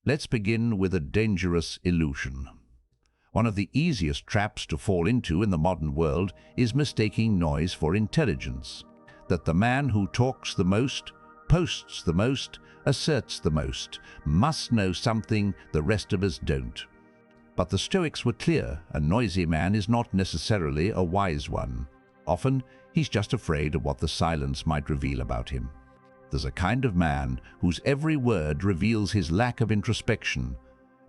Let's begin with a dangerous illusion. One of the easiest traps to fall into in the modern world is mistaking noise for intelligence. That the man who talks the most, posts the most, asserts the most, must know something the rest of us don't. But the Stoics were clear: a noisy man is not necessarily a wise one. Often, he's just afraid of what the silence might reveal about him. There's a kind of man whose every word reveals his lack of introspection,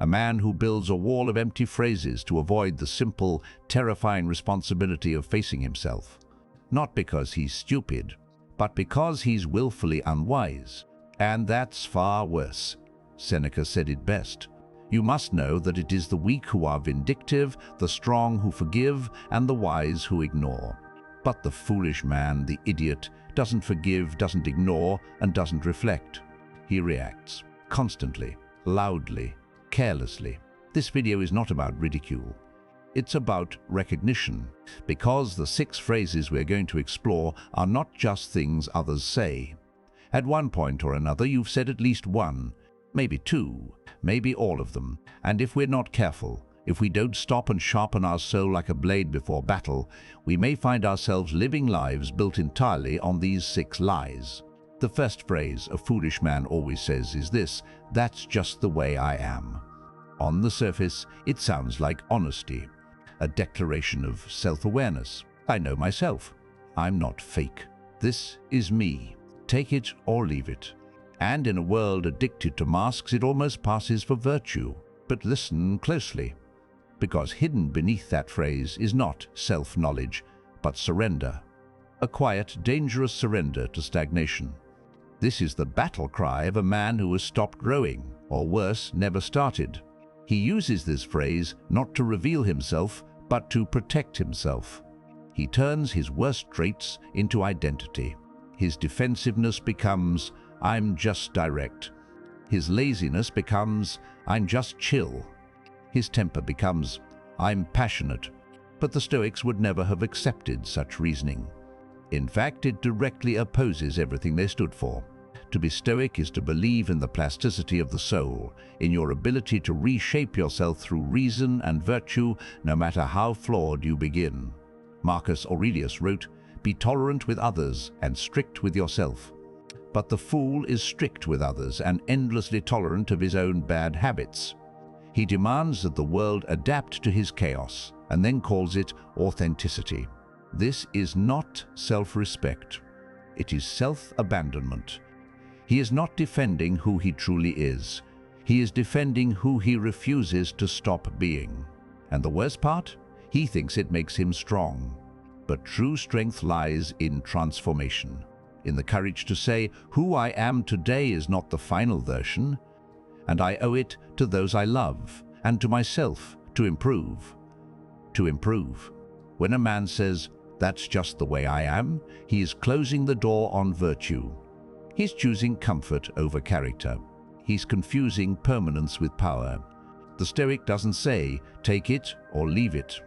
a man who builds a wall of empty phrases to avoid the simple, terrifying responsibility of facing himself. Not because he's stupid, but because he's willfully unwise. And that's far worse. Seneca said it best: "You must know that it is the weak who are vindictive, the strong who forgive, and the wise who ignore. But the foolish man, the idiot, doesn't forgive, doesn't ignore, and doesn't reflect. He reacts, constantly, loudly, carelessly." This video is not about ridicule. It's about recognition, because the 6 phrases we're going to explore are not just things others say. At one point or another, you've said at least one, maybe 2, maybe all of them, and if we're not careful, if we don't stop and sharpen our soul like a blade before battle, we may find ourselves living lives built entirely on these 6 lies. The first phrase a foolish man always says is this: "That's just the way I am." On the surface, it sounds like honesty, a declaration of self-awareness. I know myself. I'm not fake. This is me. Take it or leave it. And in a world addicted to masks, it almost passes for virtue. But listen closely, because hidden beneath that phrase is not self-knowledge, but surrender. A quiet, dangerous surrender to stagnation. This is the battle cry of a man who has stopped growing, or worse, never started. He uses this phrase not to reveal himself, but to protect himself. He turns his worst traits into identity. His defensiveness becomes, "I'm just direct." His laziness becomes, "I'm just chill." His temper becomes, "I'm passionate." But the Stoics would never have accepted such reasoning. In fact, it directly opposes everything they stood for. To be Stoic is to believe in the plasticity of the soul, in your ability to reshape yourself through reason and virtue, no matter how flawed you begin. Marcus Aurelius wrote, "Be tolerant with others and strict with yourself." But the fool is strict with others and endlessly tolerant of his own bad habits. He demands that the world adapt to his chaos and then calls it authenticity. This is not self-respect. It is self-abandonment. He is not defending who he truly is. He is defending who he refuses to stop being. And the worst part? He thinks it makes him strong. But true strength lies in transformation, in the courage to say, "Who I am today is not the final version, and I owe it to those I love and to myself to improve." To improve. When a man says, "That's just the way I am," he is closing the door on virtue. He's choosing comfort over character. He's confusing permanence with power. The Stoic doesn't say, "Take it or leave it."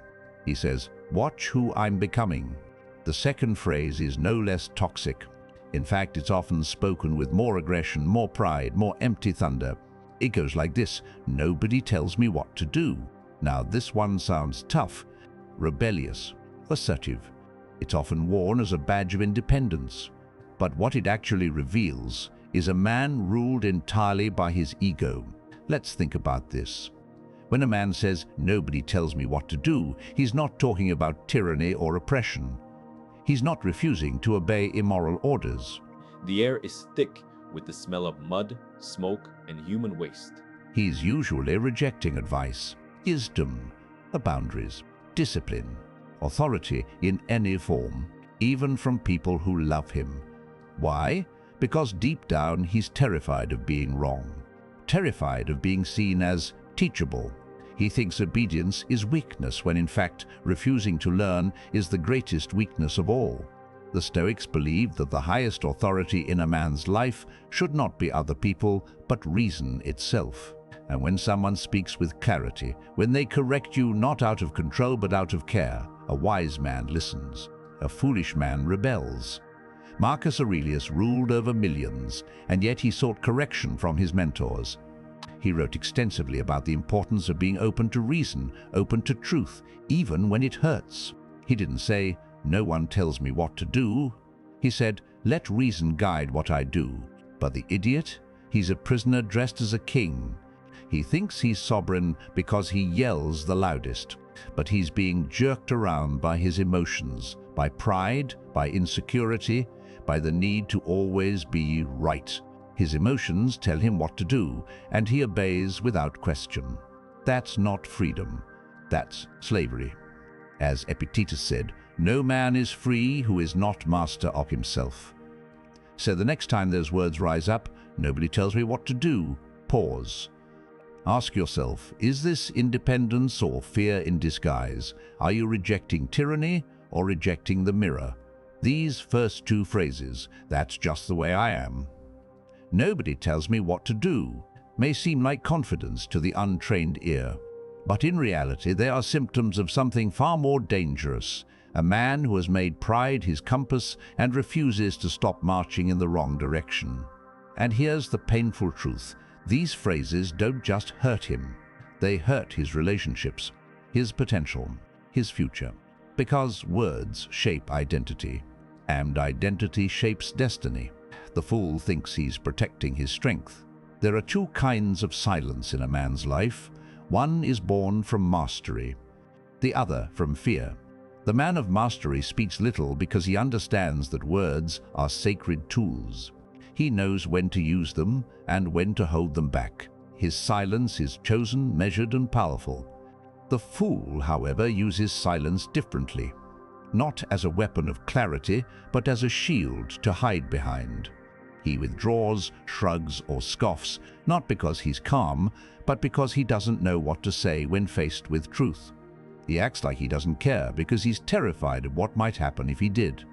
He says, "Watch who I'm becoming." The second phrase is no less toxic. In fact, it's often spoken with more aggression, more pride, more empty thunder. It goes like this: "Nobody tells me what to do." Now, this one sounds tough, rebellious, assertive. It's often worn as a badge of independence. But what it actually reveals is a man ruled entirely by his ego. Let's think about this. When a man says, "Nobody tells me what to do," he's not talking about tyranny or oppression. He's not refusing to obey immoral orders. The air is thick with the smell of mud, smoke, and human waste. He's usually rejecting advice, wisdom, boundaries, discipline, authority in any form, even from people who love him. Why? Because deep down he's terrified of being wrong, terrified of being seen as teachable. He thinks obedience is weakness when in fact refusing to learn is the greatest weakness of all. The Stoics believe that the highest authority in a man's life should not be other people, but reason itself. And when someone speaks with clarity, when they correct you not out of control but out of care, a wise man listens. A foolish man rebels. Marcus Aurelius ruled over millions, and yet he sought correction from his mentors. He wrote extensively about the importance of being open to reason, open to truth, even when it hurts. He didn't say, "No one tells me what to do." He said, "Let reason guide what I do." But the idiot? He's a prisoner dressed as a king. He thinks he's sovereign because he yells the loudest, but he's being jerked around by his emotions, by pride, by insecurity, by the need to always be right. His emotions tell him what to do, and he obeys without question. That's not freedom. That's slavery. As Epictetus said, "No man is free who is not master of himself." So the next time those words rise up, "Nobody tells me what to do," pause. Ask yourself, is this independence or fear in disguise? Are you rejecting tyranny or rejecting the mirror? These first two phrases, "That's just the way I am," "Nobody tells me what to do," may seem like confidence to the untrained ear. But in reality, they are symptoms of something far more dangerous. A man who has made pride his compass and refuses to stop marching in the wrong direction. And here's the painful truth. These phrases don't just hurt him. They hurt his relationships, his potential, his future. Because words shape identity, and identity shapes destiny. The fool thinks he's protecting his strength. There are two kinds of silence in a man's life. One is born from mastery, the other from fear. The man of mastery speaks little because he understands that words are sacred tools. He knows when to use them and when to hold them back. His silence is chosen, measured, and powerful. The fool, however, uses silence differently, not as a weapon of clarity, but as a shield to hide behind. He withdraws, shrugs, or scoffs, not because he's calm, but because he doesn't know what to say when faced with truth. He acts like he doesn't care because he's terrified of what might happen if he did.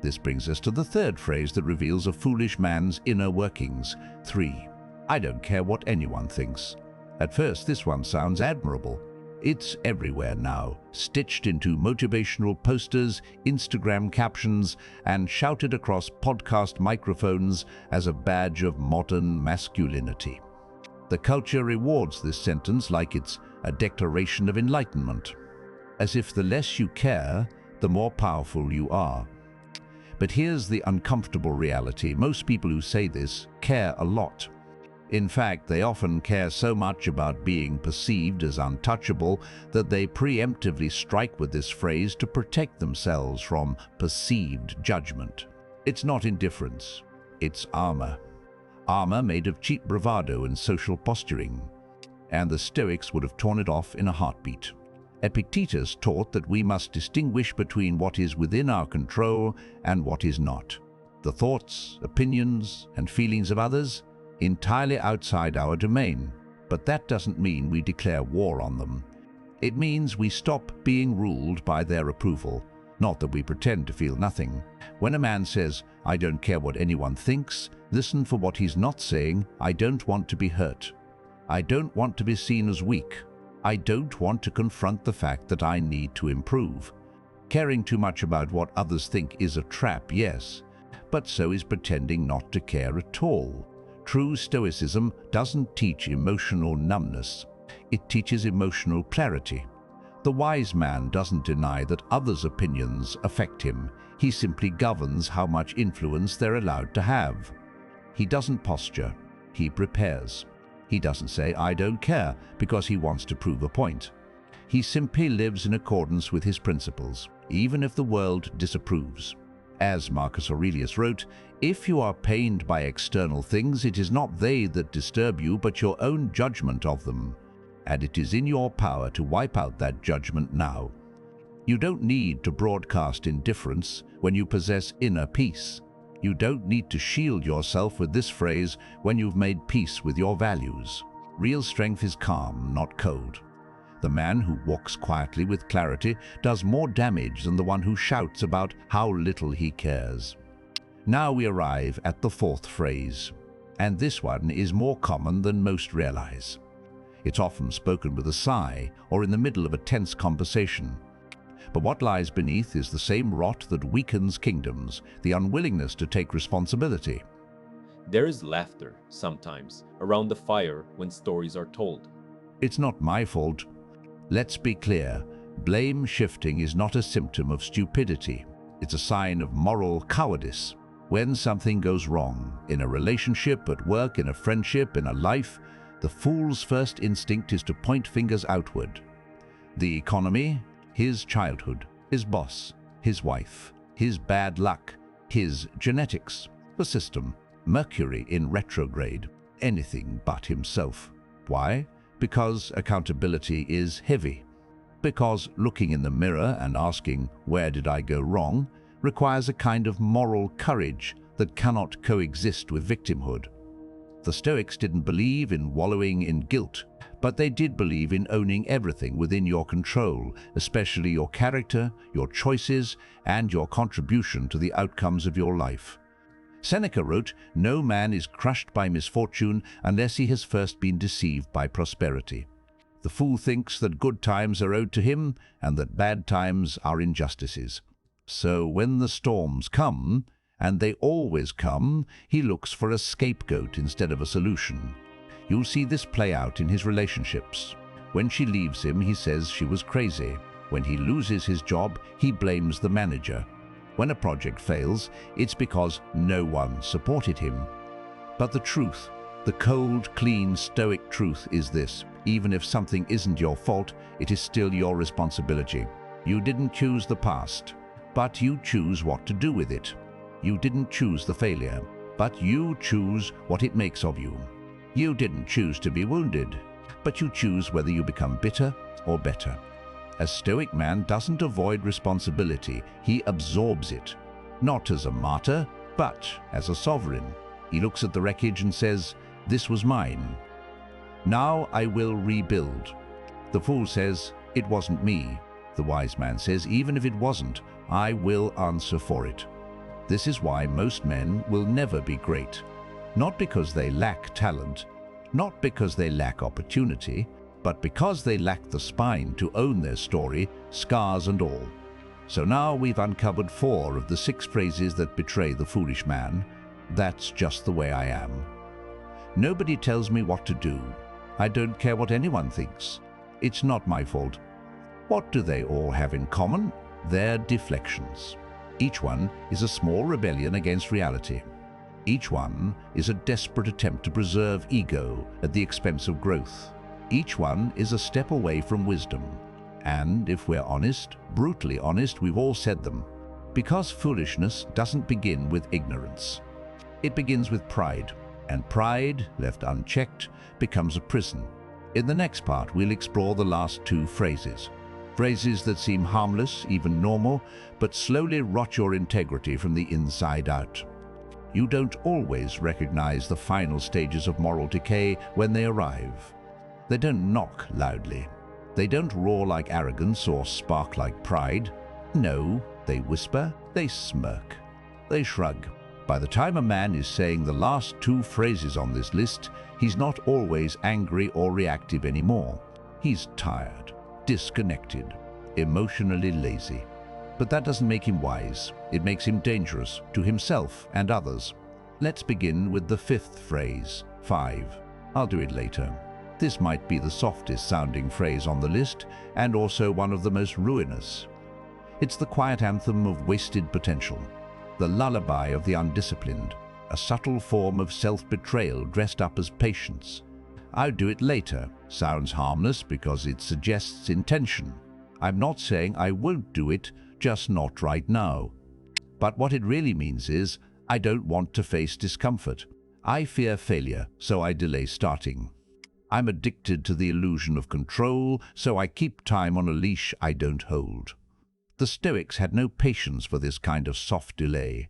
This brings us to the third phrase that reveals a foolish man's inner workings. 3. I don't care what anyone thinks. At first, this one sounds admirable. It's everywhere now, stitched into motivational posters, Instagram captions, and shouted across podcast microphones as a badge of modern masculinity. The culture rewards this sentence like it's a declaration of enlightenment, as if the less you care, the more powerful you are. But here's the uncomfortable reality. Most people who say this care a lot. In fact, they often care so much about being perceived as untouchable that they preemptively strike with this phrase to protect themselves from perceived judgment. It's not indifference, it's armor. Armor made of cheap bravado and social posturing. And the Stoics would have torn it off in a heartbeat. Epictetus taught that we must distinguish between what is within our control and what is not. The thoughts, opinions, and feelings of others entirely outside our domain, but that doesn't mean we declare war on them. It means we stop being ruled by their approval, not that we pretend to feel nothing. When a man says, "I don't care what anyone thinks," listen for what he's not saying. I don't want to be hurt. I don't want to be seen as weak. I don't want to confront the fact that I need to improve. Caring too much about what others think is a trap, yes, but so is pretending not to care at all. True Stoicism doesn't teach emotional numbness. It teaches emotional clarity. The wise man doesn't deny that others' opinions affect him. He simply governs how much influence they're allowed to have. He doesn't posture. He prepares. He doesn't say, "I don't care," because he wants to prove a point. He simply lives in accordance with his principles, even if the world disapproves. As Marcus Aurelius wrote, "If you are pained by external things, it is not they that disturb you, but your own judgment of them. And it is in your power to wipe out that judgment now." You don't need to broadcast indifference when you possess inner peace. You don't need to shield yourself with this phrase when you've made peace with your values. Real strength is calm, not cold. The man who walks quietly with clarity does more damage than the one who shouts about how little he cares. Now we arrive at the fourth phrase, and this one is more common than most realize. It's often spoken with a sigh or in the middle of a tense conversation. But what lies beneath is the same rot that weakens kingdoms, the unwillingness to take responsibility. There is laughter, sometimes, around the fire when stories are told. It's not my fault. Let's be clear. Blame shifting is not a symptom of stupidity. It's a sign of moral cowardice. When something goes wrong, in a relationship, at work, in a friendship, in a life, the fool's first instinct is to point fingers outward. The economy, his childhood, his boss, his wife, his bad luck, his genetics, the system, Mercury in retrograde, anything but himself. Why? Because accountability is heavy. Because looking in the mirror and asking, "Where did I go wrong?" requires a kind of moral courage that cannot coexist with victimhood. The Stoics didn't believe in wallowing in guilt, but they did believe in owning everything within your control, especially your character, your choices, and your contribution to the outcomes of your life. Seneca wrote, "No man is crushed by misfortune unless he has first been deceived by prosperity. The fool thinks that good times are owed to him and that bad times are injustices. So when the storms come, and they always come, he looks for a scapegoat instead of a solution." You'll see this play out in his relationships. When she leaves him, he says she was crazy. When he loses his job, he blames the manager. When a project fails, it's because no one supported him. But the truth, the cold, clean, stoic truth is this: even if something isn't your fault, it is still your responsibility. You didn't choose the past, but you choose what to do with it. You didn't choose the failure, but you choose what it makes of you. You didn't choose to be wounded, but you choose whether you become bitter or better. A Stoic man doesn't avoid responsibility, he absorbs it. Not as a martyr, but as a sovereign. He looks at the wreckage and says, "This was mine. Now I will rebuild." The fool says, "It wasn't me." The wise man says, "Even if it wasn't, I will answer for it." This is why most men will never be great. Not because they lack talent, not because they lack opportunity, but because they lack the spine to own their story, scars and all. So now we've uncovered 4 of the 6 phrases that betray the foolish man. That's just the way I am. Nobody tells me what to do. I don't care what anyone thinks. It's not my fault. What do they all have in common? Their deflections. Each one is a small rebellion against reality. Each one is a desperate attempt to preserve ego at the expense of growth. Each one is a step away from wisdom. And if we're honest, brutally honest, we've all said them. Because foolishness doesn't begin with ignorance. It begins with pride, and pride, left unchecked, becomes a prison. In the next part, we'll explore the last 2 phrases. Phrases that seem harmless, even normal, but slowly rot your integrity from the inside out. You don't always recognize the final stages of moral decay when they arrive. They don't knock loudly. They don't roar like arrogance or spark like pride. No, they whisper, they smirk, they shrug. By the time a man is saying the last 2 phrases on this list, he's not always angry or reactive anymore. He's tired, disconnected, emotionally lazy. But that doesn't make him wise. It makes him dangerous to himself and others. Let's begin with the 5th phrase, 5. I'll do it later. This might be the softest sounding phrase on the list, and also one of the most ruinous. It's the quiet anthem of wasted potential, the lullaby of the undisciplined, a subtle form of self-betrayal dressed up as patience. "I'll do it later" sounds harmless because it suggests intention. I'm not saying I won't do it, just not right now. But what it really means is, I don't want to face discomfort. I fear failure, so I delay starting. I'm addicted to the illusion of control, so I keep time on a leash I don't hold. The Stoics had no patience for this kind of soft delay.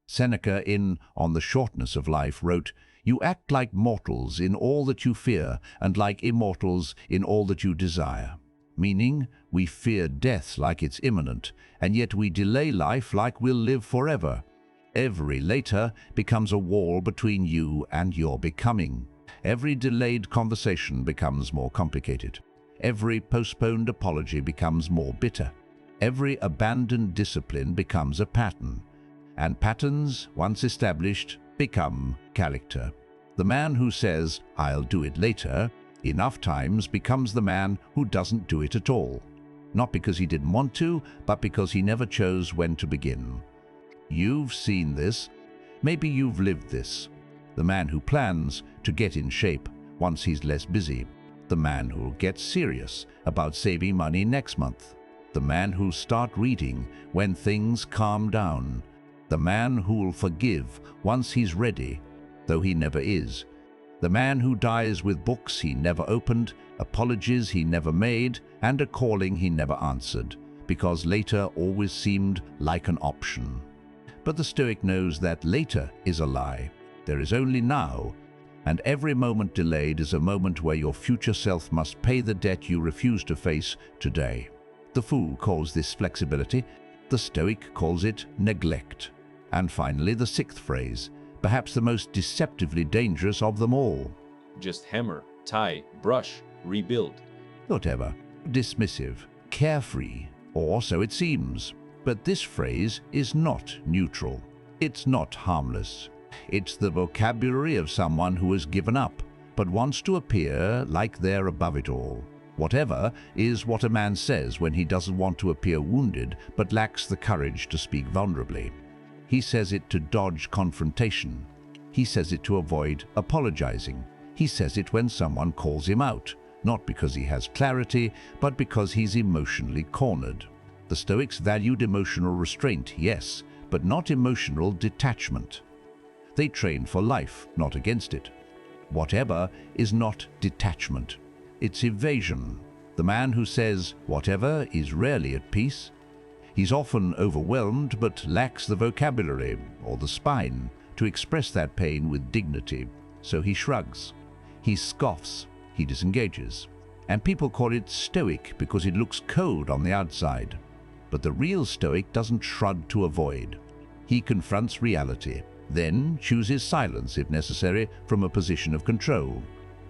Seneca, in On the Shortness of Life, wrote, "You act like mortals in all that you fear, and like immortals in all that you desire." Meaning, we fear death like it's imminent, and yet we delay life like we'll live forever. Every later becomes a wall between you and your becoming. Every delayed conversation becomes more complicated. Every postponed apology becomes more bitter. Every abandoned discipline becomes a pattern. And patterns, once established, become character. The man who says, "I'll do it later," enough times becomes the man who doesn't do it at all. Not because he didn't want to, but because he never chose when to begin. You've seen this. Maybe you've lived this. The man who plans to get in shape once he's less busy. The man who'll get serious about saving money next month. The man who'll start reading when things calm down. The man who'll forgive once he's ready, though he never is. The man who dies with books he never opened, apologies he never made, and a calling he never answered, because later always seemed like an option. But the Stoic knows that later is a lie. There is only now, and every moment delayed is a moment where your future self must pay the debt you refuse to face today. The fool calls this flexibility. The Stoic calls it neglect. And finally, the sixth phrase, perhaps the most deceptively dangerous of them all. Just hammer, tie, brush, rebuild. Whatever, dismissive, carefree, or so it seems. But this phrase is not neutral. It's not harmless. It's the vocabulary of someone who has given up, but wants to appear like they're above it all. Whatever is what a man says when he doesn't want to appear wounded, but lacks the courage to speak vulnerably. He says it to dodge confrontation. He says it to avoid apologizing. He says it when someone calls him out, not because he has clarity, but because he's emotionally cornered. The Stoics valued emotional restraint, yes, but not emotional detachment. They train for life, not against it. Whatever is not detachment. It's evasion. The man who says whatever is rarely at peace. He's often overwhelmed but lacks the vocabulary or the spine to express that pain with dignity. So he shrugs. He scoffs. He disengages. And people call it Stoic because it looks cold on the outside. But the real Stoic doesn't shrug to avoid. He confronts reality, then chooses silence if necessary from a position of control.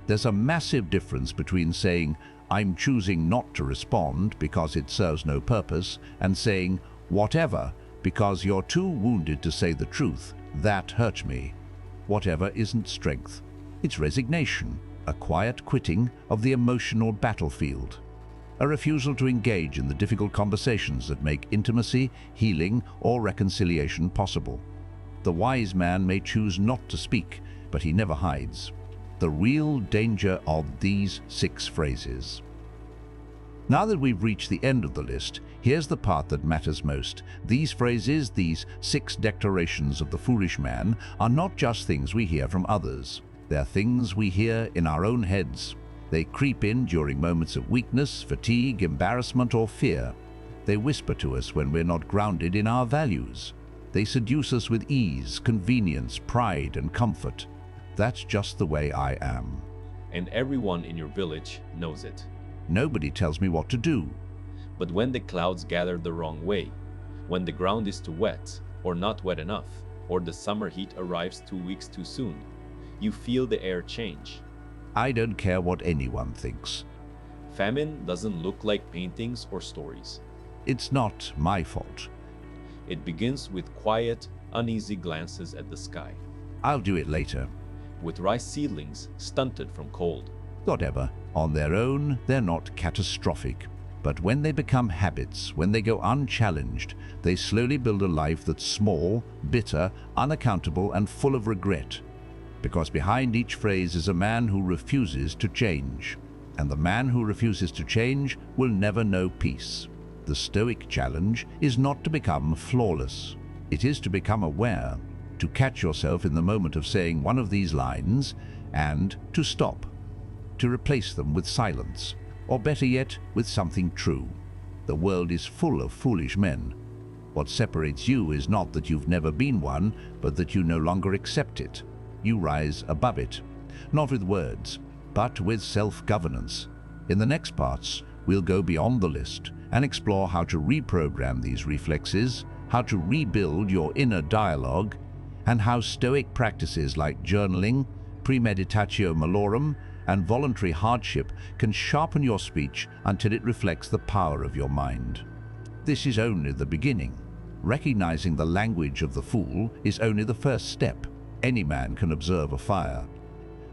There's a massive difference between saying, "I'm choosing not to respond because it serves no purpose," and saying, "Whatever, because you're too wounded to say the truth. That hurt me." Whatever isn't strength. It's resignation, a quiet quitting of the emotional battlefield. A refusal to engage in the difficult conversations that make intimacy, healing, or reconciliation possible. The wise man may choose not to speak, but he never hides. The real danger of these 6 phrases. Now that we've reached the end of the list, here's the part that matters most. These phrases, these 6 declarations of the foolish man, are not just things we hear from others. They're things we hear in our own heads. They creep in during moments of weakness, fatigue, embarrassment, or fear. They whisper to us when we're not grounded in our values. They seduce us with ease, convenience, pride, and comfort. That's just the way I am. And everyone in your village knows it. Nobody tells me what to do. But when the clouds gather the wrong way, when the ground is too wet or not wet enough, or the summer heat arrives 2 weeks too soon, you feel the air change. I don't care what anyone thinks. Famine doesn't look like paintings or stories. It's not my fault. It begins with quiet, uneasy glances at the sky. I'll do it later. With rice seedlings stunted from cold. Whatever. On their own, they're not catastrophic. But when they become habits, when they go unchallenged, they slowly build a life that's small, bitter, unaccountable, and full of regret. Because behind each phrase is a man who refuses to change. And the man who refuses to change will never know peace. The Stoic challenge is not to become flawless. It is to become aware, to catch yourself in the moment of saying one of these lines, and to stop, to replace them with silence, or better yet, with something true. The world is full of foolish men. What separates you is not that you've never been one, but that you no longer accept it. You rise above it, not with words, but with self-governance. In the next parts, we'll go beyond the list and explore how to reprogram these reflexes, how to rebuild your inner dialogue, and how Stoic practices like journaling, premeditatio malorum, and voluntary hardship can sharpen your speech until it reflects the power of your mind. This is only the beginning. Recognizing the language of the fool is only the first step. Any man can observe a fire,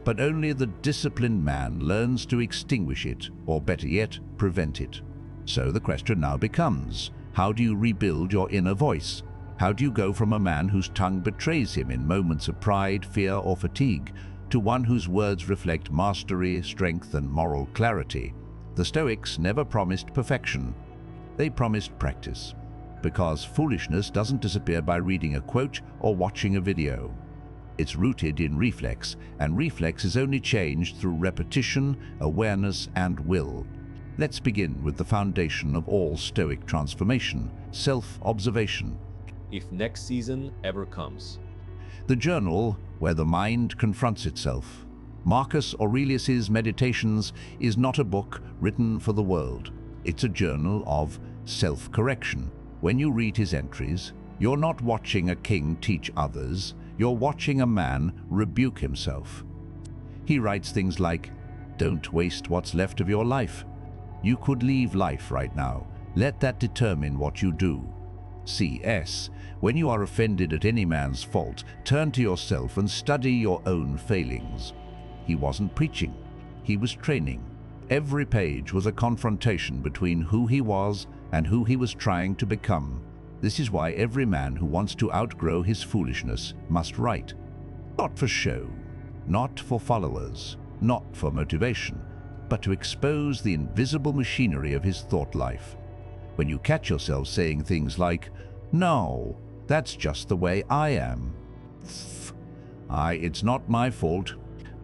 but only the disciplined man learns to extinguish it, or better yet, prevent it. So the question now becomes, how do you rebuild your inner voice? How do you go from a man whose tongue betrays him in moments of pride, fear, or fatigue, to one whose words reflect mastery, strength, and moral clarity? The Stoics never promised perfection. They promised practice, because foolishness doesn't disappear by reading a quote or watching a video. It's rooted in reflex, and reflex is only changed through repetition, awareness, and will. Let's begin with the foundation of all Stoic transformation, self-observation. If next season ever comes. The journal where the mind confronts itself. Marcus Aurelius's Meditations is not a book written for the world. It's a journal of self-correction. When you read his entries, you're not watching a king teach others, you're watching a man rebuke himself. He writes things like, "Don't waste what's left of your life. You could leave life right now. Let that determine what you do." C.S. When you are offended at any man's fault, turn to yourself and study your own failings. He wasn't preaching, he was training. Every page was a confrontation between who he was and who he was trying to become. This is why every man who wants to outgrow his foolishness must write. Not for show, not for followers, not for motivation, but to expose the invisible machinery of his thought life. When you catch yourself saying things like, "No, that's just the way I am. It's not my fault."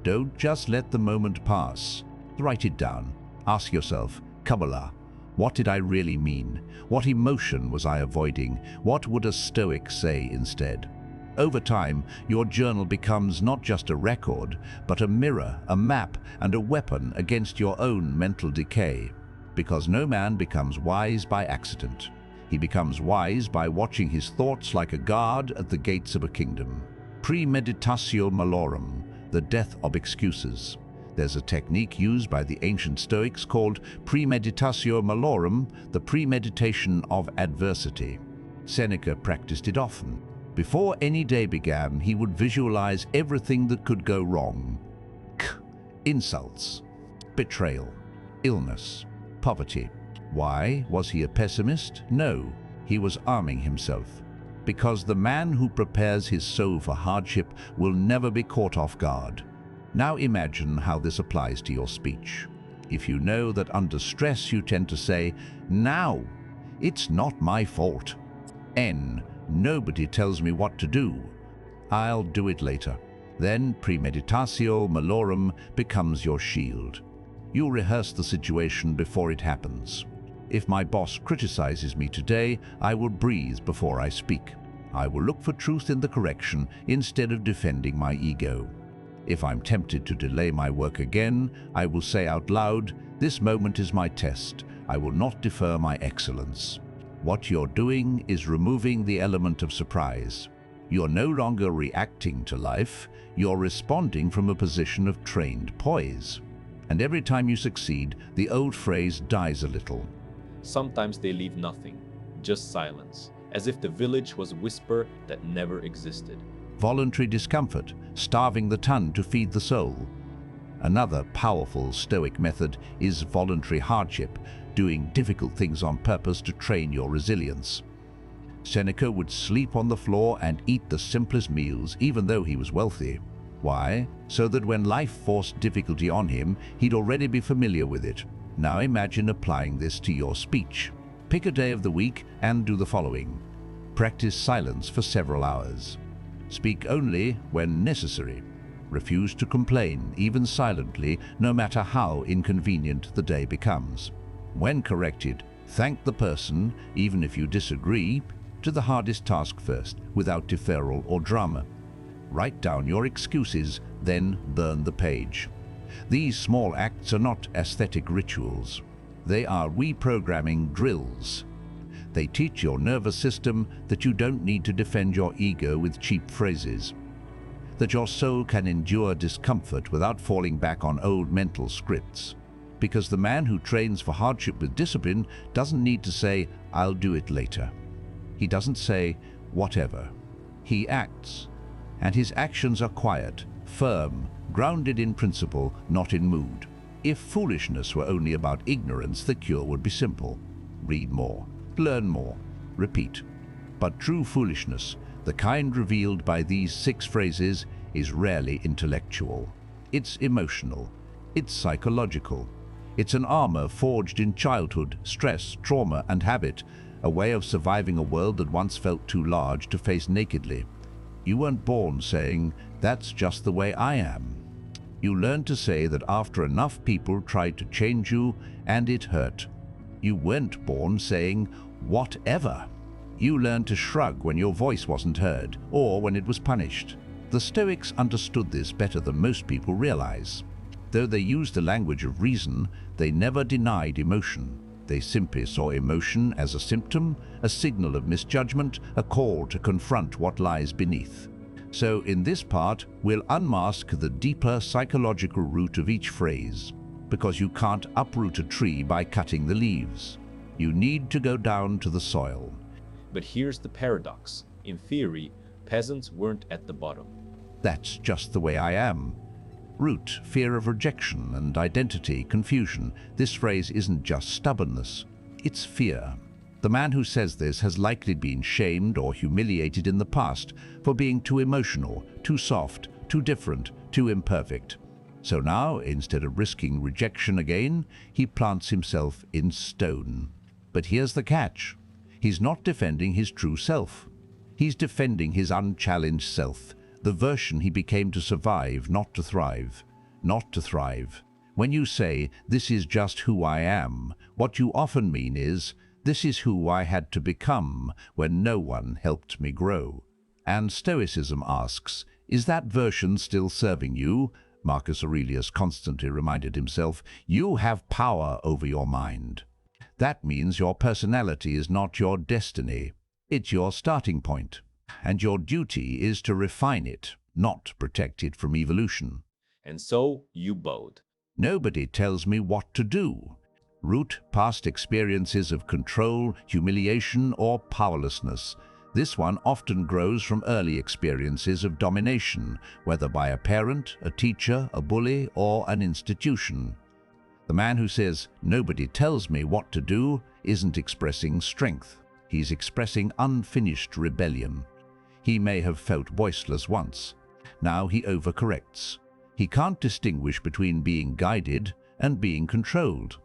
Don't just let the moment pass. Write it down. Ask yourself, Kabbalah, what did I really mean? What emotion was I avoiding? What would a Stoic say instead? Over time, your journal becomes not just a record, but a mirror, a map, and a weapon against your own mental decay. Because no man becomes wise by accident. He becomes wise by watching his thoughts like a guard at the gates of a kingdom. Premeditatio malorum, the death of excuses. There's a technique used by the ancient Stoics called premeditatio malorum, the premeditation of adversity. Seneca practiced it often. Before any day began, he would visualize everything that could go wrong. Insults, betrayal, illness, poverty. Why? Was he a pessimist? No, he was arming himself. Because the man who prepares his soul for hardship will never be caught off guard. Now imagine how this applies to your speech. If you know that under stress you tend to say, "Now, it's not my fault." N, nobody tells me what to do. I'll do it later. Then premeditatio malorum becomes your shield. You rehearse the situation before it happens. If my boss criticizes me today, I will breathe before I speak. I will look for truth in the correction instead of defending my ego. If I'm tempted to delay my work again, I will say out loud, "This moment is my test. I will not defer my excellence." What you're doing is removing the element of surprise. You're no longer reacting to life, you're responding from a position of trained poise. And every time you succeed, the old phrase dies a little. Sometimes they leave nothing, just silence, as if the village was a whisper that never existed. Voluntary discomfort, starving the tongue to feed the soul. Another powerful Stoic method is voluntary hardship, doing difficult things on purpose to train your resilience. Seneca would sleep on the floor and eat the simplest meals, even though he was wealthy. Why? So that when life forced difficulty on him, he'd already be familiar with it. Now imagine applying this to your speech. Pick a day of the week and do the following. Practice silence for several hours. Speak only when necessary. Refuse to complain, even silently, no matter how inconvenient the day becomes. When corrected, thank the person, even if you disagree, to the hardest task first, without deferral or drama. Write down your excuses, then burn the page. These small acts are not aesthetic rituals. They are reprogramming drills. They teach your nervous system that you don't need to defend your ego with cheap phrases, that your soul can endure discomfort without falling back on old mental scripts. Because the man who trains for hardship with discipline doesn't need to say, "I'll do it later." He doesn't say, "whatever." He acts. and his actions are quiet, firm, grounded in principle, not in mood. If foolishness were only about ignorance, the cure would be simple. Read more, learn more, repeat. But true foolishness, the kind revealed by these 6 phrases, is rarely intellectual. It's emotional. It's psychological. It's an armor forged in childhood, stress, trauma, and habit, a way of surviving a world that once felt too large to face nakedly. You weren't born saying, "That's just the way I am." You learned to say that after enough people tried to change you, and it hurt. You weren't born saying, "Whatever." You learned to shrug when your voice wasn't heard, or when it was punished. The Stoics understood this better than most people realize. Though they used the language of reason, they never denied emotion. They simply saw emotion as a symptom, a signal of misjudgment, a call to confront what lies beneath. So in this part, we'll unmask the deeper psychological root of each phrase, because you can't uproot a tree by cutting the leaves. You need to go down to the soil. But here's the paradox. In theory, peasants weren't at the bottom. That's just the way I am. Root, fear of rejection and identity, confusion. This phrase isn't just stubbornness, it's fear. The man who says this has likely been shamed or humiliated in the past for being too emotional, too soft, too different, too imperfect. So now, instead of risking rejection again, he plants himself in stone. But here's the catch. He's not defending his true self. He's defending his unchallenged self, the version he became to survive, not to thrive. Not to thrive. When you say, "This is just who I am," what you often mean is, "This is who I had to become when no one helped me grow." And Stoicism asks, is that version still serving you? Marcus Aurelius constantly reminded himself, you have power over your mind. That means your personality is not your destiny. It's your starting point. And your duty is to refine it, not protect it from evolution. And so you bowed. Nobody tells me what to do. Root past experiences of control, humiliation, or powerlessness. This one often grows from early experiences of domination, whether by a parent, a teacher, a bully, or an institution. The man who says, "Nobody tells me what to do," isn't expressing strength. He's expressing unfinished rebellion. He may have felt voiceless once. Now he overcorrects. He can't distinguish between being guided and being controlled.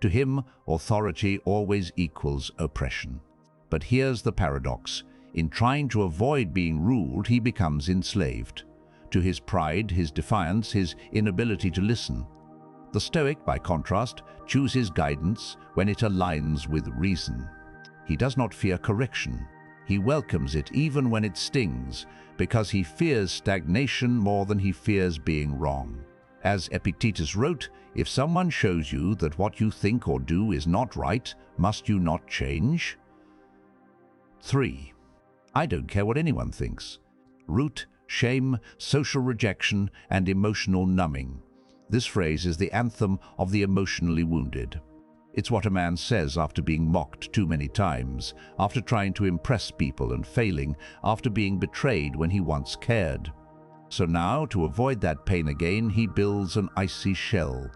To him, authority always equals oppression. But here's the paradox. In trying to avoid being ruled, he becomes enslaved. To his pride, his defiance, his inability to listen. The Stoic, by contrast, chooses guidance when it aligns with reason. He does not fear correction. He welcomes it even when it stings, because he fears stagnation more than he fears being wrong. As Epictetus wrote, if someone shows you that what you think or do is not right, must you not change? 3. I don't care what anyone thinks. Root, shame, social rejection, and emotional numbing. This phrase is the anthem of the emotionally wounded. It's what a man says after being mocked too many times, after trying to impress people and failing, after being betrayed when he once cared. So now, to avoid that pain again, he builds an icy shell.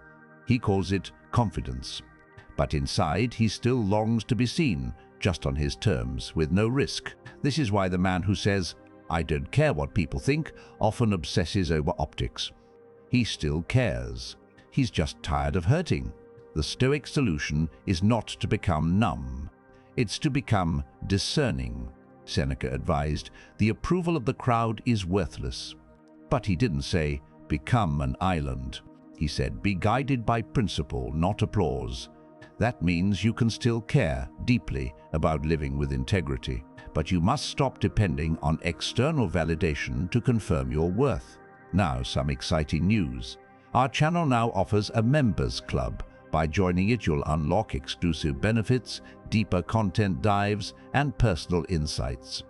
He calls it confidence. But inside, he still longs to be seen, just on his terms, with no risk. This is why the man who says, "I don't care what people think," often obsesses over optics. He still cares. He's just tired of hurting. The Stoic solution is not to become numb. It's to become discerning. Seneca advised, the approval of the crowd is worthless. But he didn't say, become an island. He said, be guided by principle, not applause. That means you can still care deeply about living with integrity, but you must stop depending on external validation to confirm your worth. Now, some exciting news. Our channel now offers a members club. By joining it, you'll unlock exclusive benefits, deeper content dives, and personal insights.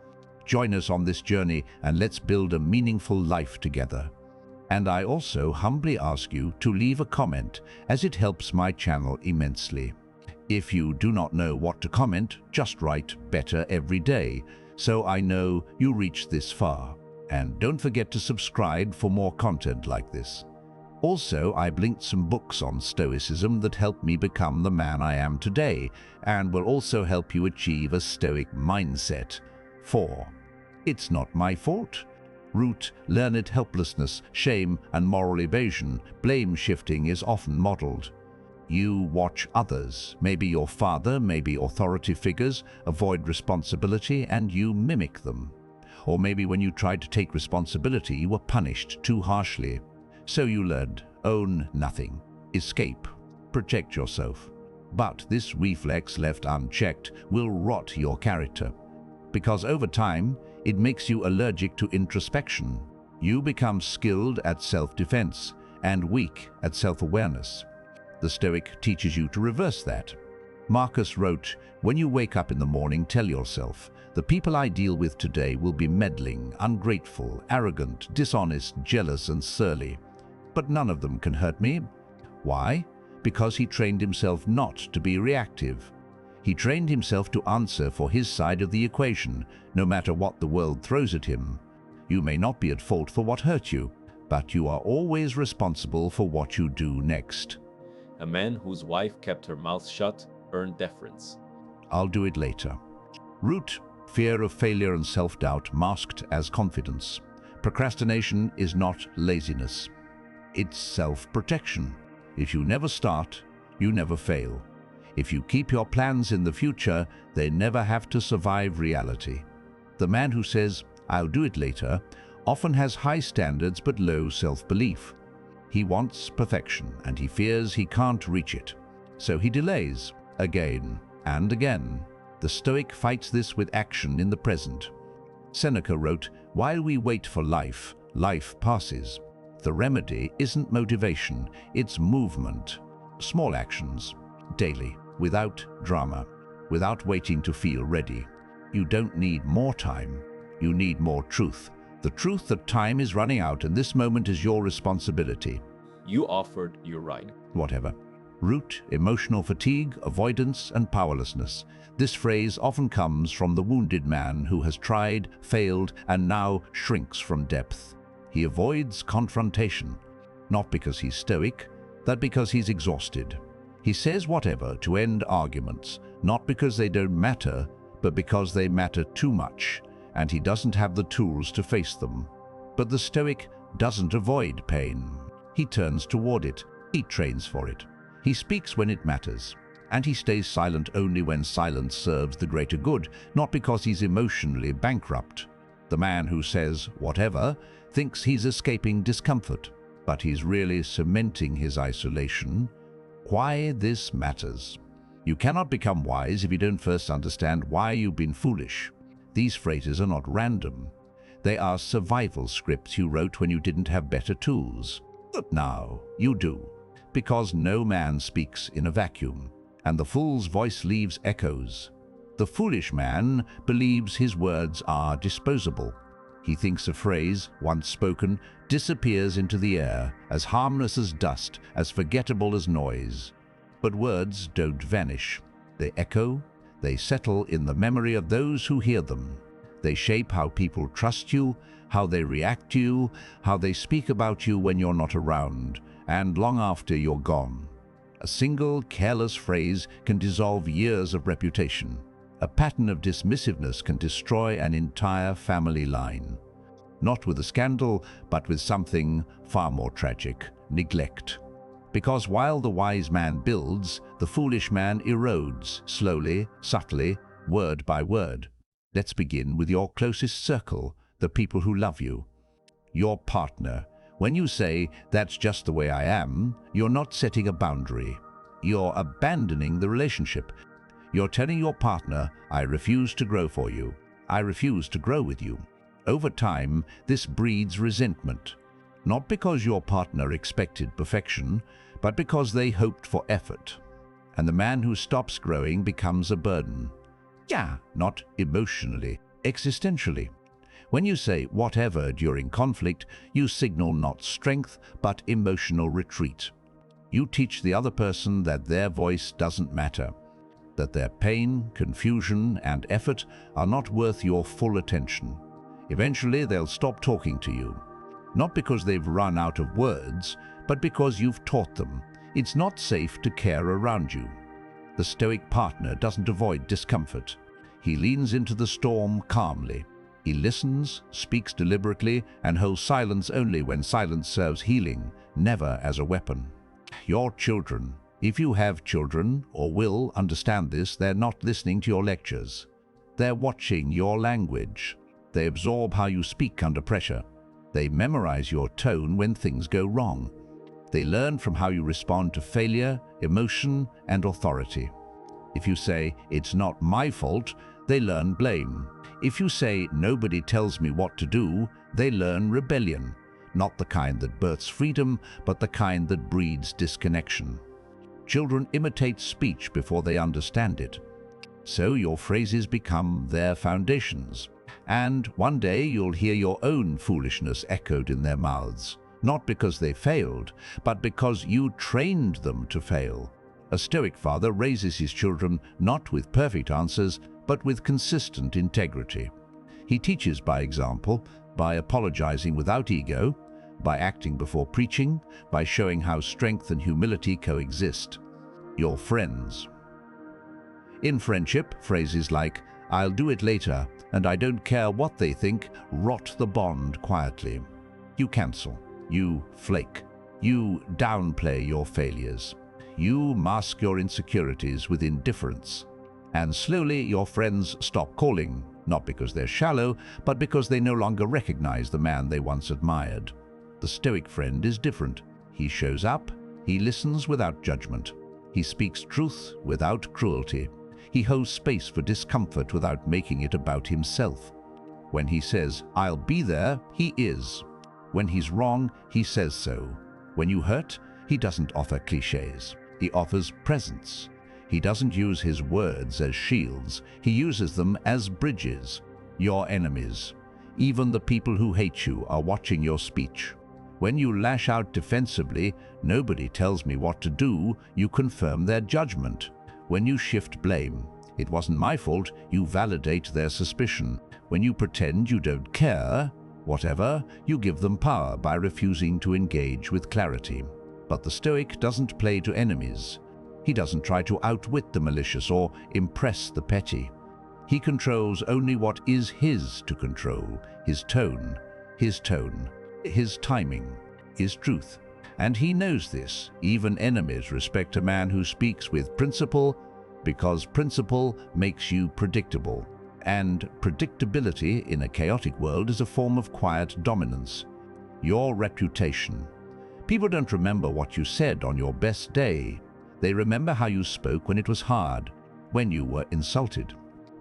Join us on this journey and let's build a meaningful life together. And I also humbly ask you to leave a comment, as it helps my channel immensely. If you do not know what to comment, just write "better every day," so I know you reached this far. And don't forget to subscribe for more content like this. Also, I've linked some books on Stoicism that helped me become the man I am today, and will also help you achieve a Stoic mindset. 4. It's not my fault. Root, learned helplessness, shame, and moral evasion, blame shifting is often modeled. You watch others, maybe your father, maybe authority figures, avoid responsibility, and you mimic them. Or maybe when you tried to take responsibility, you were punished too harshly. So you learned, own nothing, escape, protect yourself. But this reflex left unchecked will rot your character. Because over time, it makes you allergic to introspection. You become skilled at self-defense and weak at self-awareness. The Stoic teaches you to reverse that. Marcus wrote, "When you wake up in the morning, tell yourself, the people I deal with today will be meddling, ungrateful, arrogant, dishonest, jealous, and surly. But none of them can hurt me." Why? Because he trained himself not to be reactive. He trained himself to answer for his side of the equation, no matter what the world throws at him. You may not be at fault for what hurt you, but you are always responsible for what you do next. A man whose wife kept her mouth shut earned deference. I'll do it later. Root, fear of failure and self-doubt masked as confidence. Procrastination is not laziness. It's self-protection. If you never start, you never fail. If you keep your plans in the future, they never have to survive reality. The man who says, "I'll do it later," often has high standards but low self-belief. He wants perfection and he fears he can't reach it. So he delays again and again. The Stoic fights this with action in the present. Seneca wrote, "While we wait for life, life passes." The remedy isn't motivation, it's movement. Small actions, daily, without drama, without waiting to feel ready. You don't need more time, you need more truth. The truth that time is running out and this moment is your responsibility. You offered, you're right. Whatever. Root, emotional fatigue, avoidance, and powerlessness. This phrase often comes from the wounded man who has tried, failed, and now shrinks from depth. He avoids confrontation, not because he's stoic, but because he's exhausted. He says whatever to end arguments, not because they don't matter, but because they matter too much, and he doesn't have the tools to face them. But the Stoic doesn't avoid pain. He turns toward it. He trains for it. He speaks when it matters, and he stays silent only when silence serves the greater good, not because he's emotionally bankrupt. The man who says whatever thinks he's escaping discomfort, but he's really cementing his isolation. Why this matters. You cannot become wise if you don't first understand why you've been foolish. These phrases are not random. They are survival scripts you wrote when you didn't have better tools. But now you do, because no man speaks in a vacuum, and the fool's voice leaves echoes. The foolish man believes his words are disposable. He thinks a phrase, once spoken, disappears into the air, as harmless as dust, as forgettable as noise. But words don't vanish. They echo, they settle in the memory of those who hear them. They shape how people trust you, how they react to you, how they speak about you when you're not around, and long after you're gone. A single careless phrase can dissolve years of reputation. A pattern of dismissiveness can destroy an entire family line. Not with a scandal, but with something far more tragic: neglect. Because while the wise man builds, the foolish man erodes, slowly, subtly, word by word. Let's begin with your closest circle, the people who love you. Your partner. When you say, "That's just the way I am," you're not setting a boundary. You're abandoning the relationship. You're telling your partner, "I refuse to grow for you. I refuse to grow with you." Over time, this breeds resentment. Not because your partner expected perfection, but because they hoped for effort. And the man who stops growing becomes a burden. Yeah, not emotionally, existentially. When you say whatever during conflict, you signal not strength, but emotional retreat. You teach the other person that their voice doesn't matter, that their pain, confusion, and effort are not worth your full attention. Eventually, they'll stop talking to you. Not because they've run out of words, but because you've taught them it's not safe to care around you. The Stoic partner doesn't avoid discomfort. He leans into the storm calmly. He listens, speaks deliberately, and holds silence only when silence serves healing, never as a weapon. Your children, if you have children or will understand this, they're not listening to your lectures. They're watching your language. They absorb how you speak under pressure. They memorize your tone when things go wrong. They learn from how you respond to failure, emotion, and authority. If you say, "It's not my fault," they learn blame. If you say, "Nobody tells me what to do," they learn rebellion, not the kind that births freedom, but the kind that breeds disconnection. Children imitate speech before they understand it. So your phrases become their foundations. And one day you'll hear your own foolishness echoed in their mouths, not because they failed, but because you trained them to fail. A Stoic father raises his children not with perfect answers, but with consistent integrity. He teaches by example, by apologizing without ego, by acting before preaching, by showing how strength and humility coexist. Your friends. In friendship, phrases like, "I'll do it later," and "I don't care what they think," rot the bond quietly. You cancel. You flake. You downplay your failures. You mask your insecurities with indifference. And slowly your friends stop calling, not because they're shallow, but because they no longer recognize the man they once admired. The Stoic friend is different. He shows up. He listens without judgment. He speaks truth without cruelty. He holds space for discomfort without making it about himself. When he says, "I'll be there," he is. When he's wrong, he says so. When you hurt, he doesn't offer cliches. He offers presence. He doesn't use his words as shields. He uses them as bridges. Your enemies, even the people who hate you, are watching your speech. When you lash out defensively, "Nobody tells me what to do," you confirm their judgment. When you shift blame, "It wasn't my fault," you validate their suspicion. When you pretend you don't care, whatever, you give them power by refusing to engage with clarity. But the Stoic doesn't play to enemies. He doesn't try to outwit the malicious or impress the petty. He controls only what is his to control: his tone, his timing, his truth. And he knows this. Even enemies respect a man who speaks with principle, because principle makes you predictable. And predictability in a chaotic world is a form of quiet dominance. Your reputation. People don't remember what you said on your best day. They remember how you spoke when it was hard, when you were insulted.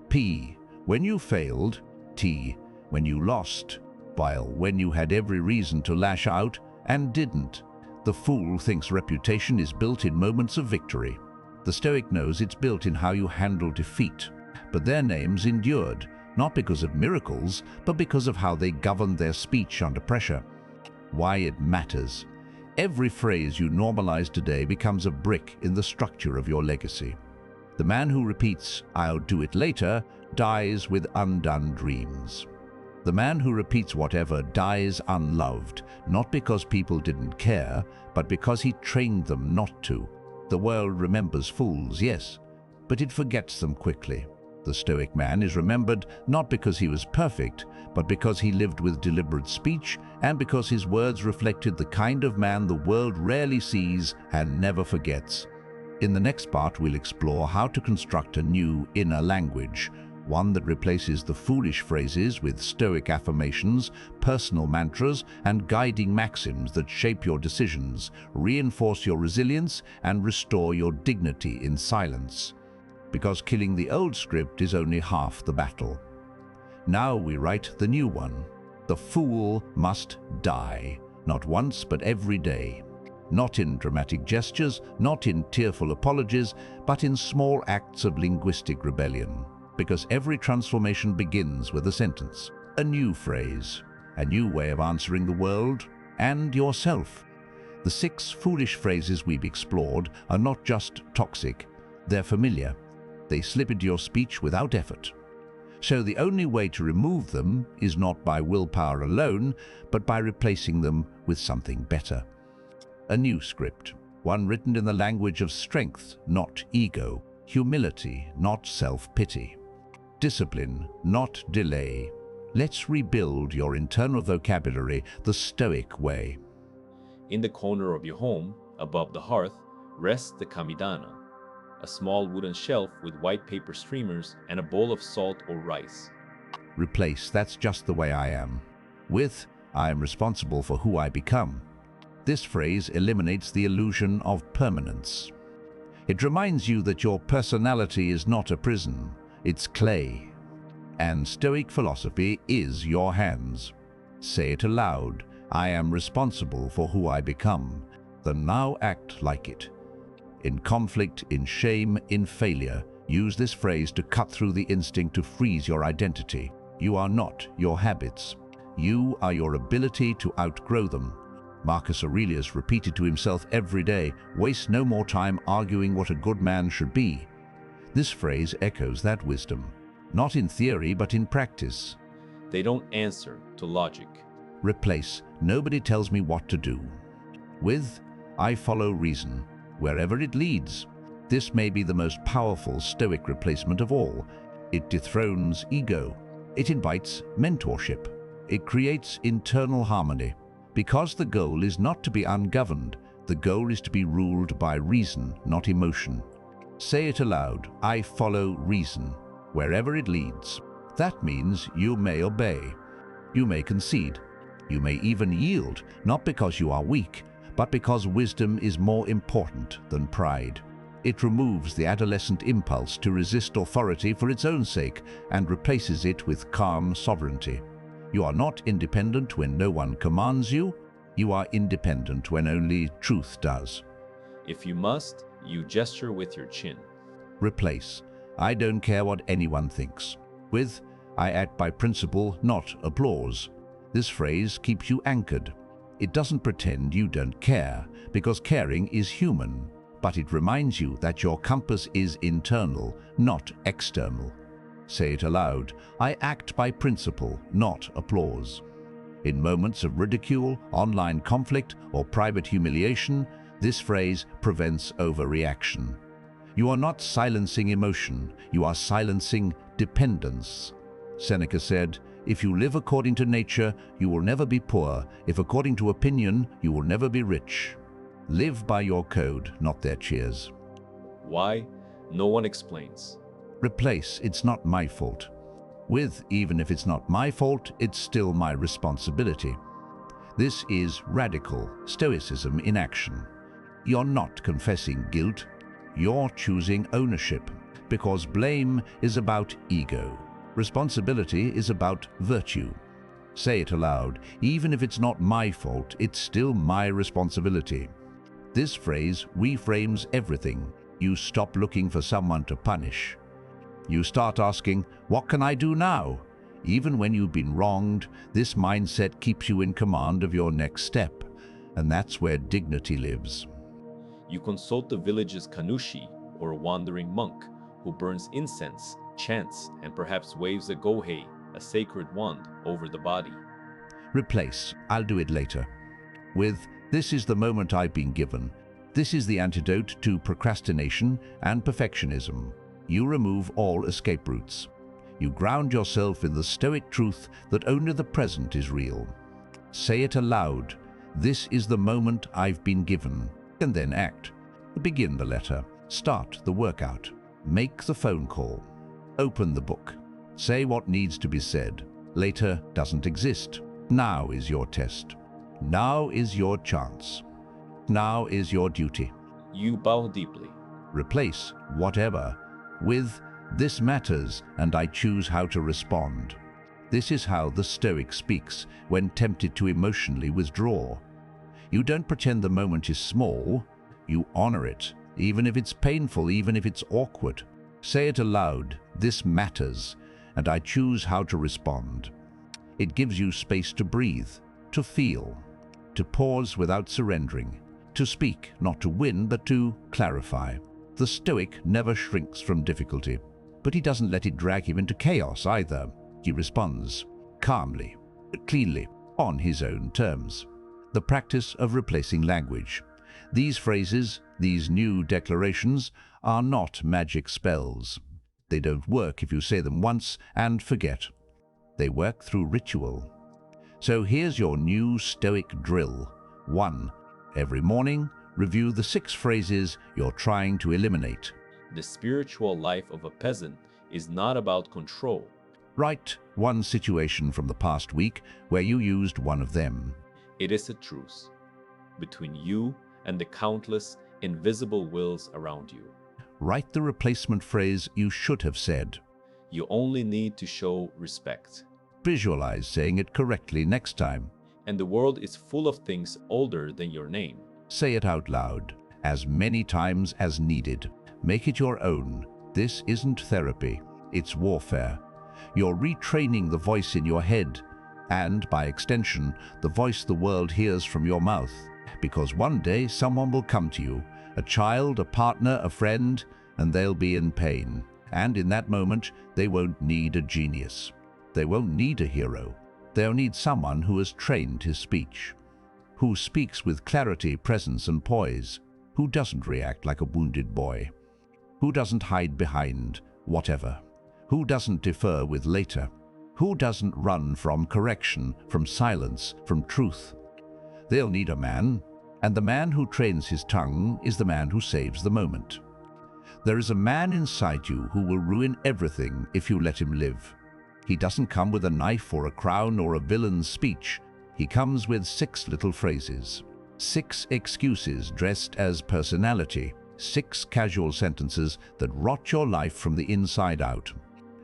P, when you failed. T, when you lost. While when you had every reason to lash out and didn't. The fool thinks reputation is built in moments of victory. The Stoic knows it's built in how you handle defeat. But their names endured, not because of miracles, but because of how they governed their speech under pressure. Why it matters. Every phrase you normalize today becomes a brick in the structure of your legacy. The man who repeats, "I'll do it later," dies with undone dreams. The man who repeats whatever dies unloved, not because people didn't care, but because he trained them not to. The world remembers fools, yes, but it forgets them quickly. The Stoic man is remembered not because he was perfect, but because he lived with deliberate speech and because his words reflected the kind of man the world rarely sees and never forgets. In the next part, we'll explore how to construct a new inner language, one that replaces the foolish phrases with Stoic affirmations, personal mantras, and guiding maxims that shape your decisions, reinforce your resilience, and restore your dignity in silence. Because killing the old script is only half the battle. Now we write the new one. The fool must die, not once but every day. Not in dramatic gestures, not in tearful apologies, but in small acts of linguistic rebellion. Because every transformation begins with a sentence, a new phrase, a new way of answering the world and yourself. The 6 foolish phrases we've explored are not just toxic, they're familiar. They slip into your speech without effort. So the only way to remove them is not by willpower alone, but by replacing them with something better. A new script, one written in the language of strength, not ego, humility, not self-pity, discipline, not delay. Let's rebuild your internal vocabulary the Stoic way. In the corner of your home, above the hearth, rests the kamidana, a small wooden shelf with white paper streamers and a bowl of salt or rice. Replace "that's just the way I am" with "I am responsible for who I become." This phrase eliminates the illusion of permanence. It reminds you that your personality is not a prison, it's clay. And Stoic philosophy is your hands. Say it aloud, "I am responsible for who I become." Then now act like it. In conflict, in shame, in failure, use this phrase to cut through the instinct to freeze your identity. You are not your habits. You are your ability to outgrow them. Marcus Aurelius repeated to himself every day, "Waste no more time arguing what a good man should be." This phrase echoes that wisdom, not in theory but in practice. They don't answer to logic. Replace "nobody tells me what to do" with "I follow reason, wherever it leads." This may be the most powerful Stoic replacement of all. It dethrones ego. It invites mentorship. It creates internal harmony. Because the goal is not to be ungoverned, the goal is to be ruled by reason, not emotion. Say it aloud, "I follow reason, wherever it leads." That means you may obey. You may concede. You may even yield, not because you are weak, but because wisdom is more important than pride. It removes the adolescent impulse to resist authority for its own sake and replaces it with calm sovereignty. You are not independent when no one commands you. You are independent when only truth does. If you must, you gesture with your chin. Replace "I don't care what anyone thinks" with "I act by principle, not applause." This phrase keeps you anchored. It doesn't pretend you don't care, because caring is human, but it reminds you that your compass is internal, not external. Say it aloud, "I act by principle, not applause." In moments of ridicule, online conflict, or private humiliation, this phrase prevents overreaction. You are not silencing emotion, you are silencing dependence. Seneca said, "If you live according to nature, you will never be poor. If according to opinion, you will never be rich." Live by your code, not their cheers. Why? No one explains. Replace "it's not my fault" with "even if it's not my fault, it's still my responsibility." This is radical Stoicism in action. You're not confessing guilt, you're choosing ownership, because blame is about ego. Responsibility is about virtue. Say it aloud, "even if it's not my fault, it's still my responsibility." This phrase reframes everything. You stop looking for someone to punish. You start asking, "What can I do now?" Even when you've been wronged, this mindset keeps you in command of your next step, and that's where dignity lives. You consult the village's kanushi, or wandering monk, who burns incense, chants, and perhaps waves a gohei, a sacred wand, over the body. Replace "I'll do it later" with "this is the moment I've been given." This is the antidote to procrastination and perfectionism. You remove all escape routes. You ground yourself in the Stoic truth that only the present is real. Say it aloud, "This is the moment I've been given," and then act. Begin the letter. Start the workout. Make the phone call. Open the book. Say what needs to be said. Later doesn't exist. Now is your test. Now is your chance. Now is your duty. You bow deeply. Replace "whatever" with "this matters and I choose how to respond." This is how the Stoic speaks when tempted to emotionally withdraw. You don't pretend the moment is small, you honor it, even if it's painful, even if it's awkward. Say it aloud, "this matters and I choose how to respond." It gives you space to breathe, to feel, to pause without surrendering, to speak, not to win, but to clarify. The Stoic never shrinks from difficulty, But he doesn't let it drag him into chaos either. He responds calmly, cleanly, on his own terms. The practice of replacing language. These phrases, these new declarations, are not magic spells. They don't work if you say them once and forget. They work through ritual. So here's your new Stoic drill. 1. Every morning, review the 6 phrases you're trying to eliminate. The spiritual life of a peasant is not about control. Write one situation from the past week where you used one of them. It is a truce between you and the countless invisible wills around you. Write the replacement phrase you should have said. You only need to show respect. Visualize saying it correctly next time. And the world is full of things older than your name. Say it out loud, as many times as needed. Make it your own. This isn't therapy, it's warfare. You're retraining the voice in your head, and by extension, the voice the world hears from your mouth. Because one day someone will come to you, a child, a partner, a friend, and they'll be in pain. And in that moment, they won't need a genius. They won't need a hero. They'll need someone who has trained his speech, who speaks with clarity, presence, and poise, who doesn't react like a wounded boy, who doesn't hide behind whatever, who doesn't defer with later, who doesn't run from correction, from silence, from truth. They'll need a man, and the man who trains his tongue is the man who saves the moment. There is a man inside you who will ruin everything if you let him live. He doesn't come with a knife or a crown or a villain's speech. He comes with 6 little phrases, 6 excuses dressed as personality, 6 casual sentences that rot your life from the inside out.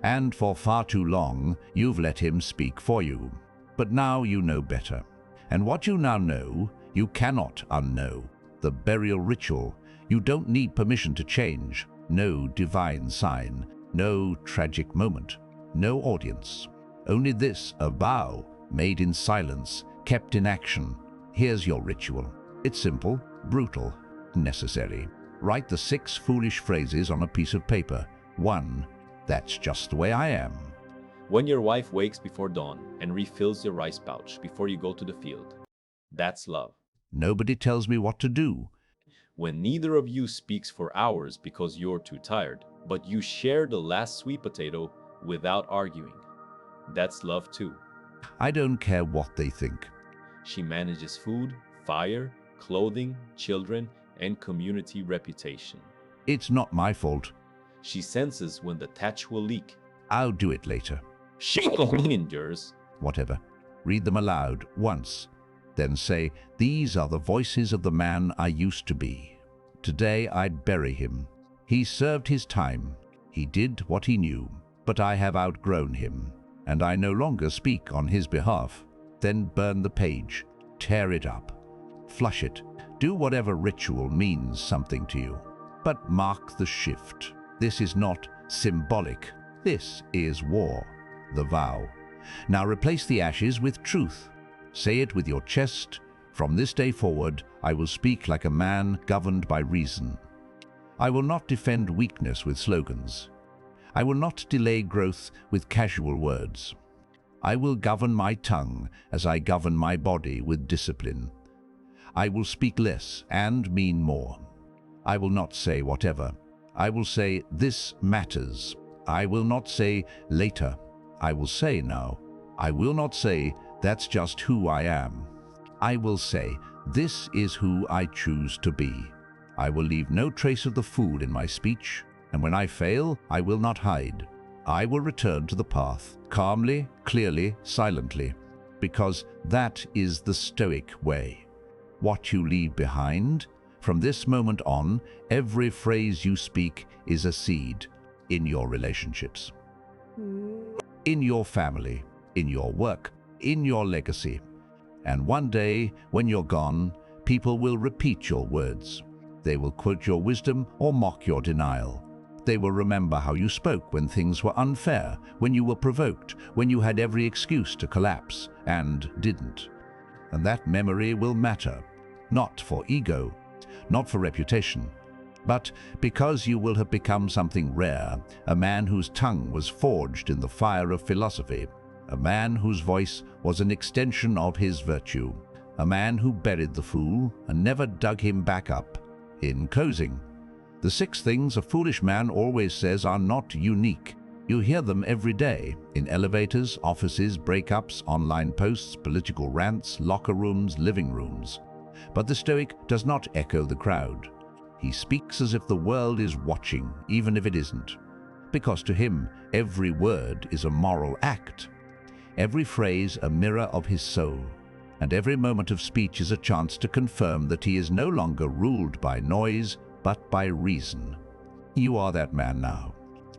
And for far too long, you've let him speak for you. But now you know better. And what you now know, you cannot unknow. The burial ritual. You don't need permission to change. No divine sign. No tragic moment. No audience. Only this, a vow, made in silence, kept in action. Here's your ritual. It's simple, brutal, necessary. Write the 6 foolish phrases on a piece of paper. 1. That's just the way I am. When your wife wakes before dawn and refills your rice pouch before you go to the field. That's love. Nobody tells me what to do. When neither of you speaks for hours because you're too tired, but you share the last sweet potato without arguing. That's love too. I don't care what they think. She manages food, fire, clothing, children, and community reputation. It's not my fault. She senses when the thatch will leak. I'll do it later. She endures. Whatever. Read them aloud once. Then say, these are the voices of the man I used to be. Today I bury him. He served his time. He did what he knew. But I have outgrown him, and I no longer speak on his behalf. Then burn the page. Tear it up. Flush it. Do whatever ritual means something to you. But mark the shift. This is not symbolic. This is war. The vow. Now replace the ashes with truth. Say it with your chest. From this day forward, I will speak like a man governed by reason. I will not defend weakness with slogans. I will not delay growth with casual words. I will govern my tongue as I govern my body with discipline. I will speak less and mean more. I will not say whatever. I will say this matters. I will not say later. I will say now. I will not say that's just who I am. I will say this is who I choose to be. I will leave no trace of the fool in my speech, and when I fail, I will not hide. I will return to the path, calmly, clearly, silently, because that is the Stoic way. What you leave behind, from this moment on, every phrase you speak is a seed in your relationships, in your family, in your work, in your legacy. And one day, when you're gone, people will repeat your words. They will quote your wisdom or mock your denial. They will remember how you spoke when things were unfair, when you were provoked, when you had every excuse to collapse and didn't. And that memory will matter, not for ego, not for reputation, but because you will have become something rare, a man whose tongue was forged in the fire of philosophy, a man whose voice was an extension of his virtue, a man who buried the fool and never dug him back up. In closing, the 6 things a foolish man always says are not unique. You hear them every day, in elevators, offices, breakups, online posts, political rants, locker rooms, living rooms. But the Stoic does not echo the crowd. He speaks as if the world is watching, even if it isn't. Because to him, every word is a moral act, every phrase a mirror of his soul, and every moment of speech is a chance to confirm that he is no longer ruled by noise, but by reason. You are that man now.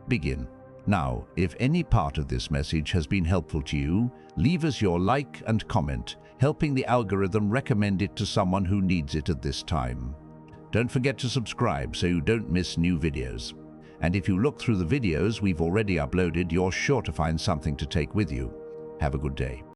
Begin. Now, if any part of this message has been helpful to you, leave us your like and comment, helping the algorithm recommend it to someone who needs it at this time. Don't forget to subscribe so you don't miss new videos. And if you look through the videos we've already uploaded, you're sure to find something to take with you. Have a good day.